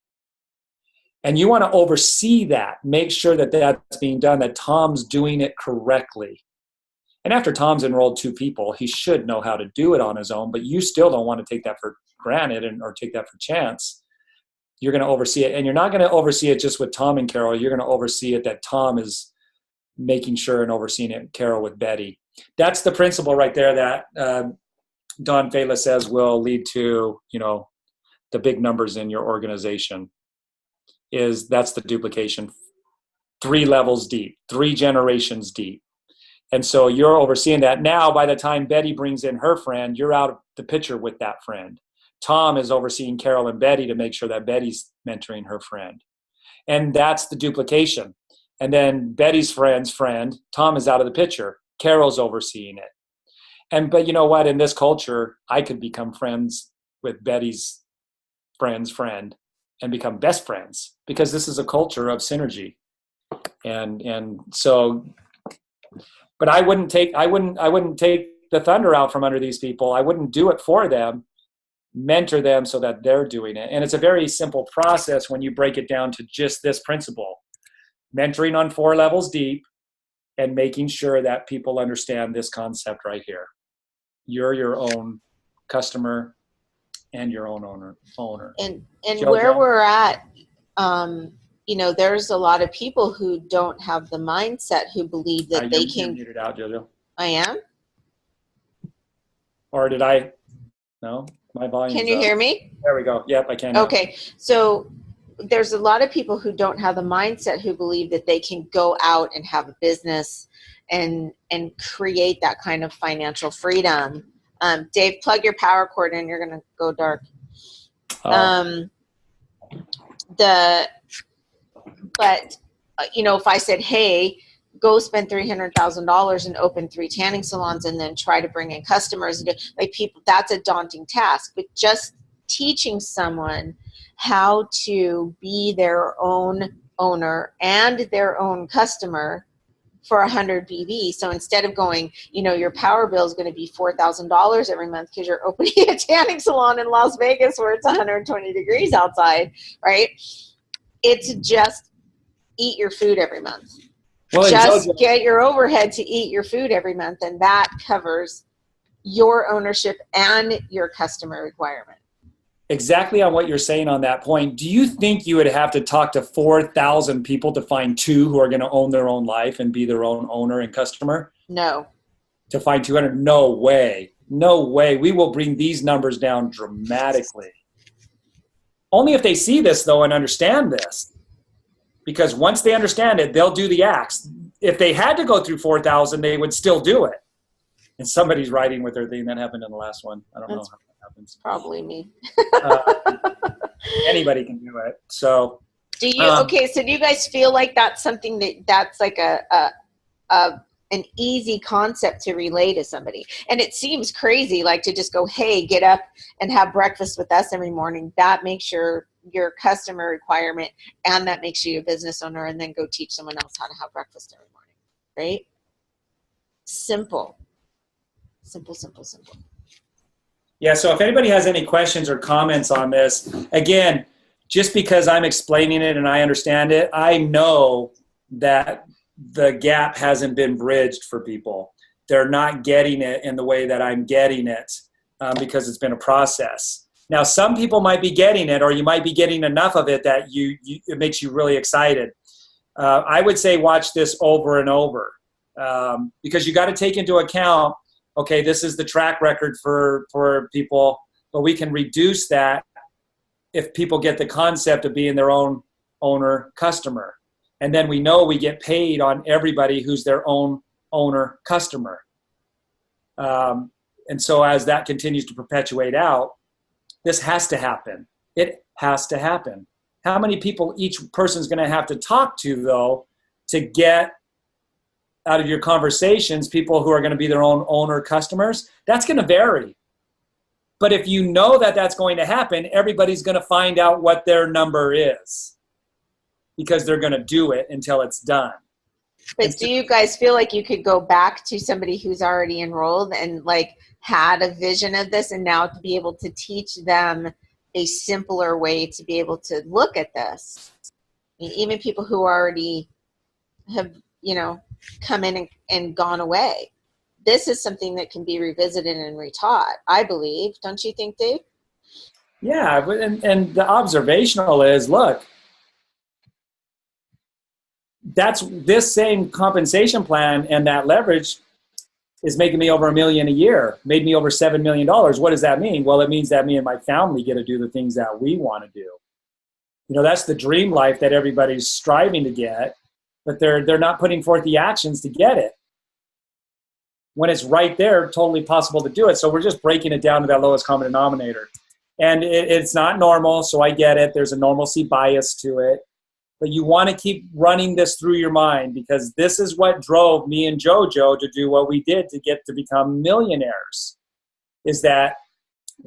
And you want to oversee that. Make sure that that's being done, that Tom's doing it correctly. And after Tom's enrolled 2 people, he should know how to do it on his own, but you still don't want to take that for granted or take that for chance. You're going to oversee it. And you're not going to oversee it just with Tom and Carol. You're going to oversee it that Tom is making sure and overseeing it, Carol with Betty. That's the principle right there that Don Fela says will lead to, the big numbers in your organization. That's the duplication. 3 levels deep, 3 generations deep. And so you're overseeing that. Now, by the time Betty brings in her friend, you're out of the picture with that friend. Tom is overseeing Carol and Betty to make sure that Betty's mentoring her friend. And that's the duplication. And then Betty's friend's friend, Tom, is out of the picture. Carol's overseeing it. But you know what? In this culture, I could become friends with Betty's friend's friend and become best friends, because this is a culture of synergy. And so, but I wouldn't take the thunder out from under these people. I wouldn't do it for them. Mentor them so that they're doing it. And it's a very simple process when you break it down to just this principle. Mentoring on 4 levels deep and making sure that people understand this concept right here. You're your own customer and your own owner. And where we're at, there's a lot of people who don't have the mindset, who believe that they can. You're muted out, JoJo. I am? Or did I? No? My volume. Can you hear me? There we go. Yep, I can now. Okay. So there's a lot of people who don't have the mindset, who believe that they can go out and have a business and create that kind of financial freedom. Dave, plug your power cord in. You're going to go dark. If I said, hey, go spend $300,000 and open 3 tanning salons and then try to bring in customers, like people, that's a daunting task. But just teaching someone how to be their own owner and their own customer for 100 BV. So instead of going, you know, your power bill is going to be $4,000 every month because you're opening a tanning salon in Las Vegas where it's 120 degrees outside, right? It's just eat your food every month. Well, Just get your overhead to eat your food every month, and that covers your ownership and your customer requirement. Exactly on what you're saying on that point. Do you think you would have to talk to 4,000 people to find 2 who are going to own their own life and be their own owner and customer? No. To find 200? No way. No way. We will bring these numbers down dramatically. Only if they see this, though, and understand this. Because once they understand it, they'll do the acts. If they had to go through 4,000, they would still do it. And somebody's writing with their thing. That happened in the last one. I don't know how that happens. Probably me. Anybody can do it. So do you okay, so do you guys feel like that's something that's like an easy concept to relay to somebody? And it seems crazy, like to just go, hey, get up and have breakfast with us every morning. That makes your customer requirement, and that makes you a business owner, and then go teach someone else how to have breakfast every morning, right? Simple. Simple, simple, simple. yeah, so if anybody has any questions or comments on this, again, just because I'm explaining it and I understand it, I know that the gap hasn't been bridged for people. They're not getting it in the way that I'm getting it because it's been a process. Now, some people might be getting it, or you might be getting enough of it that it makes you really excited. I would say watch this over and over because you got to take into account, okay, this is the track record for people, but we can reduce that if people get the concept of being their own owner customer. And then we know we get paid on everybody who's their own owner customer. And so as that continues to perpetuate out, this has to happen. It has to happen. How many people each person's going to have to talk to, though, to get out of your conversations people who are going to be their own owner customers? That's going to vary. But if you know that that's going to happen, everybody's going to find out what their number is because they're going to do it until it's done. But do you guys feel like you could go back to somebody who's already enrolled and like had a vision of this, and now to be able to teach them a simpler way to be able to look at this? I mean, even people who already have, you know, come in and gone away. This is something that can be revisited and retaught, I believe. Don't you think, Dave? Yeah, and the observational is, look, that's this same compensation plan and that leverage is making me over $1 million a year, made me over $7 million. What does that mean? Well, it means that me and my family get to do the things that we want to do. You know, that's the dream life that everybody's striving to get, but they're not putting forth the actions to get it. When it's right there, totally possible to do it. So we're just breaking it down to that lowest common denominator. And it's not normal, so I get it. There's a normalcy bias to it. But you want to keep running this through your mind, because this is what drove me and JoJo to do what we did to get to become millionaires, is that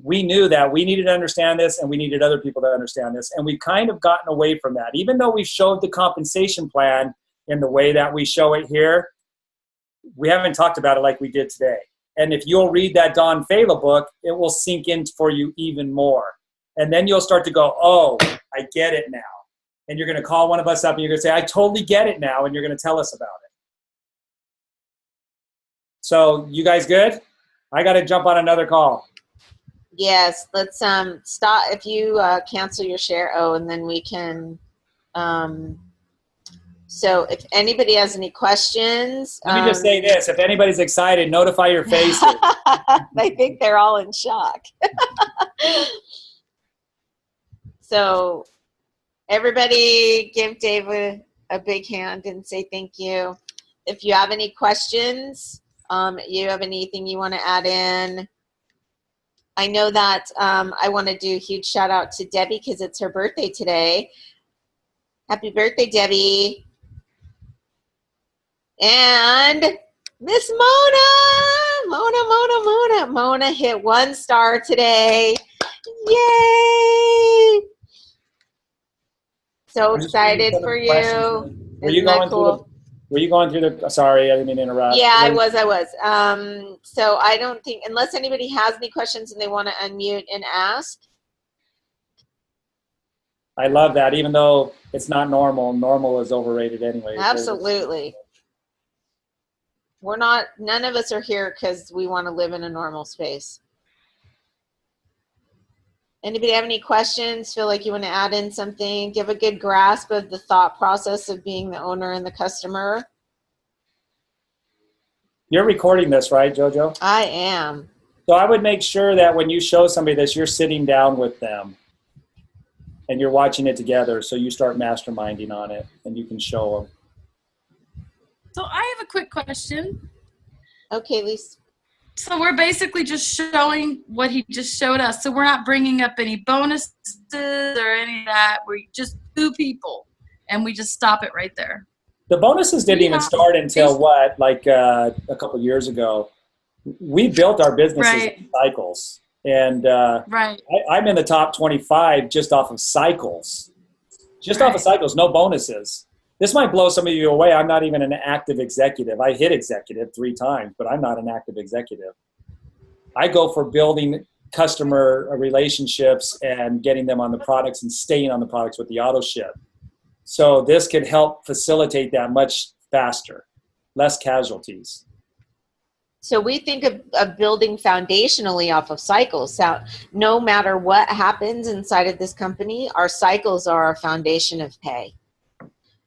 we knew that we needed to understand this and we needed other people to understand this. And we've kind of gotten away from that. Even though we showed the compensation plan in the way that we show it here, we haven't talked about it like we did today. And if you'll read that Don Fala book, it will sink in for you even more. And then you'll start to go, oh, I get it now. And you're going to call one of us up and you're going to say, I totally get it now. And you're going to tell us about it. So you guys good? I got to jump on another call. Yes, let's stop. If you cancel your share, and then we can. So if anybody has any questions. Let me just say this. If anybody's excited, notify your faces. I think they're all in shock. So everybody give Dave a big hand and say thank you. If you have any questions, you have anything you want to add in. I know that I want to do a huge shout out to Debbie because it's her birthday today. Happy birthday, Debbie. And Miss Mona hit 1 star today. Yay! So I'm just waiting excited the for questions. you. Were you Isn't that going cool? through were you going through the, sorry, I didn't mean to interrupt. Yeah, I was. So I don't think, unless anybody has any questions and they want to unmute and ask. I love that, even though it's not normal. Normal is overrated anyway. Absolutely. None of us are here because we want to live in a normal space. Anybody have any questions? Feel like you want to add in something? Give a good grasp of the thought process of being the owner and the customer. You're recording this, right, JoJo? I am. So I would make sure that when you show somebody this, you're sitting down with them and you're watching it together, so you start masterminding on it and you can show them. So I have a quick question. Okay, Lisa. So we're basically just showing what he just showed us. So we're not bringing up any bonuses or any of that. We're just two people, and we just stop it right there. The bonuses didn't even start until what, like a couple years ago. We built our businesses in cycles, and Right. I'm in the top 25 just off of cycles. Just off of cycles, no bonuses. This might blow some of you away. I'm not even an active executive. I hit executive 3 times, but I'm not an active executive. I go for building customer relationships and getting them on the products and staying on the products with the auto ship. So this could help facilitate that much faster, less casualties. So we think of building foundationally off of cycles. So no matter what happens inside of this company, our cycles are our foundation of pay.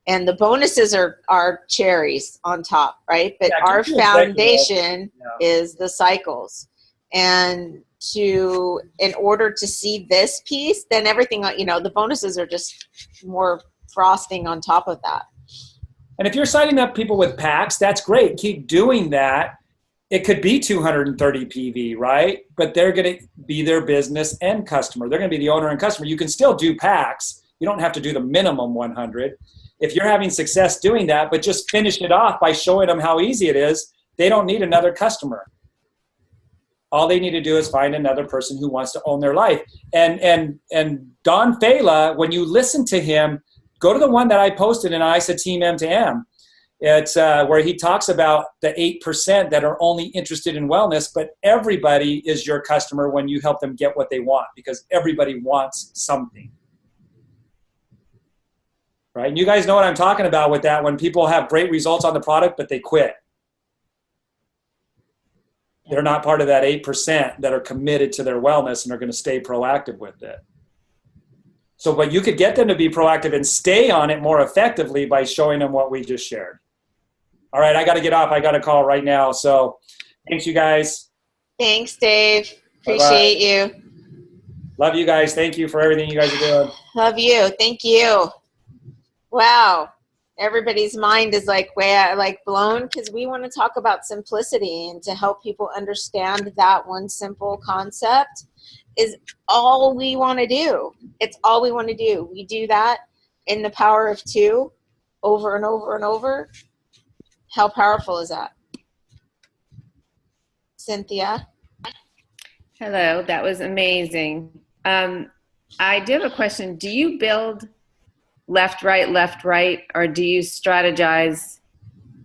And the bonuses are cherries on top, right? But our foundation is the cycles. And in order to see this piece, then everything, the bonuses are just more frosting on top of that. And if you're signing up people with packs, that's great. Keep doing that. It could be 230 PV, right? But they're going to be their business and customer. They're going to be the owner and customer. You can still do packs. You don't have to do the minimum 100. If you're having success doing that, but just finish it off by showing them how easy it is, they don't need another customer. All they need to do is find another person who wants to own their life. And Don Fela, when you listen to him, go to the one that I posted in ISA Team M2M. It's where he talks about the 8% that are only interested in wellness, but everybody is your customer when you help them get what they want, because everybody wants something. Right? And you guys know what I'm talking about with that, when people have great results on the product, but they quit. They're not part of that 8% that are committed to their wellness and are going to stay proactive with it. So, but you could get them to be proactive and stay on it more effectively by showing them what we just shared. All right, I got to get off. I got a call right now. So thanks, you guys. Thanks, Dave. Appreciate you. Love you guys. Thank you for everything you guys are doing. Love you. Thank you. Wow. Everybody's mind is like blown, because we want to talk about simplicity, and to help people understand that one simple concept is all we want to do. It's all we want to do. We do that in the power of 2 over and over and over. How powerful is that? Cynthia? Hello, that was amazing. I do have a question. Do you build left, right, or do you strategize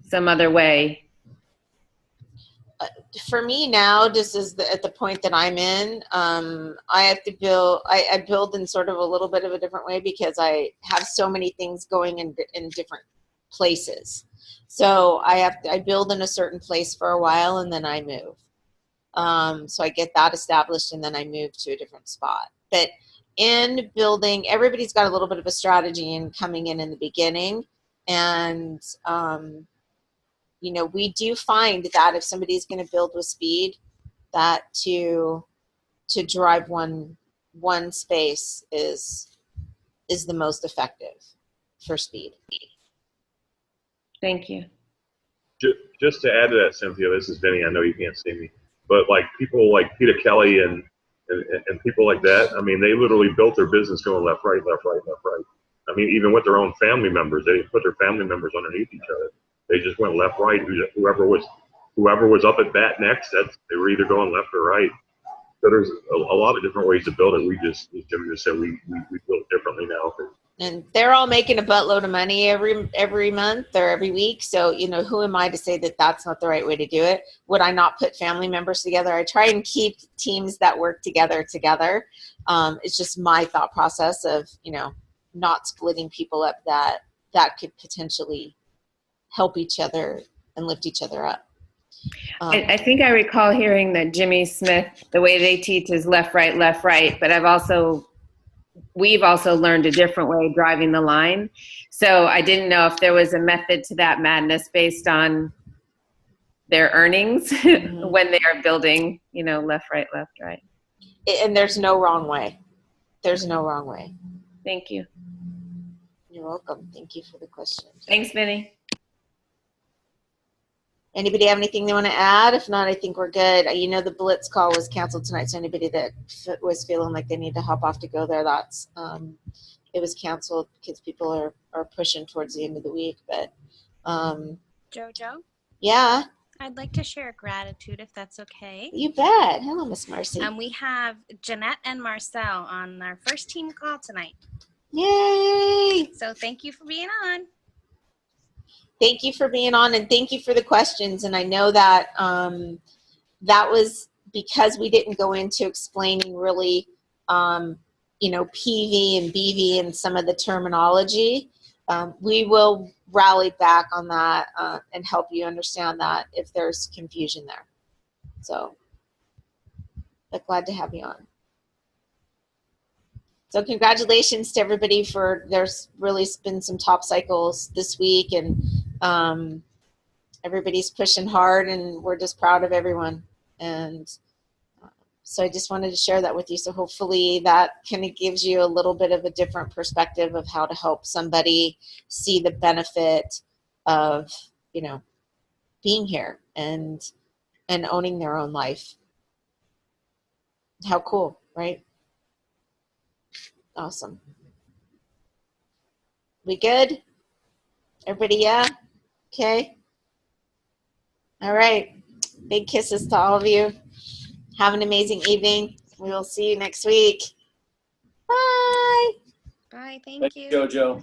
some other way? For me now, just at the point that I'm in, I have to build. I build in sort of a little bit of a different way, because I have so many things going in different places. So I build in a certain place for a while, and then I move. So I get that established, and then I move to a different spot. But in building, everybody's got a little bit of a strategy in coming in the beginning. And, we do find that if somebody's going to build with speed, that to drive one space is the most effective for speed. Thank you. Just to add to that, Cynthia, this is Vinny. I know you can't see me, but like people like Peter Kelly and people like that, I mean, they literally built their business going left, right, left, right, left, right. I mean, even with their own family members, they put their family members underneath each other. They just went left, right. Whoever was up at bat next, they were either going left or right. So there's a lot of different ways to build it. We just, as Jim just said, we build it differently now. And they're all making a buttload of money every month or every week. So, you know, who am I to say that that's not the right way to do it? Would I not put family members together? I try and keep teams that work together. It's just my thought process of, you know, not splitting people up that could potentially help each other and lift each other up. I think I recall hearing that Jimmy Smith, the way they teach is left, right, but we've also learned a different way of driving the line. So I didn't know if there was a method to that madness based on their earnings when they are building, you know, left, right. And there's no wrong way. There's no wrong way. Thank you. You're welcome. Thank you for the question. Thanks, Vinny. Anybody have anything they want to add? If not, I think we're good. You know, the Blitz call was canceled tonight, so anybody that was feeling like they need to hop off to go there, that's it was canceled because people are pushing towards the end of the week. But Jojo? Yeah. I'd like to share gratitude if that's okay. You bet. Hello, Miss Marcy. We have Jeanette and Marcel on our first team call tonight. Yay! So thank you for being on. Thank you for being on, and thank you for the questions. And I know that that was because we didn't go into explaining really, you know, PV and BV and some of the terminology. We will rally back on that and help you understand that if there's confusion there. So, but glad to have you on. So congratulations to everybody there's really been some top cycles this week, and everybody's pushing hard, and we're just proud of everyone. And so I just wanted to share that with you. So hopefully that kind of gives you a little bit of a different perspective of how to help somebody see the benefit of, you know, being here and owning their own life. How cool, right? Awesome. We good? Everybody, yeah? Okay. All right. Big kisses to all of you. Have an amazing evening. We will see you next week. Bye. Bye. Thank you. Jojo.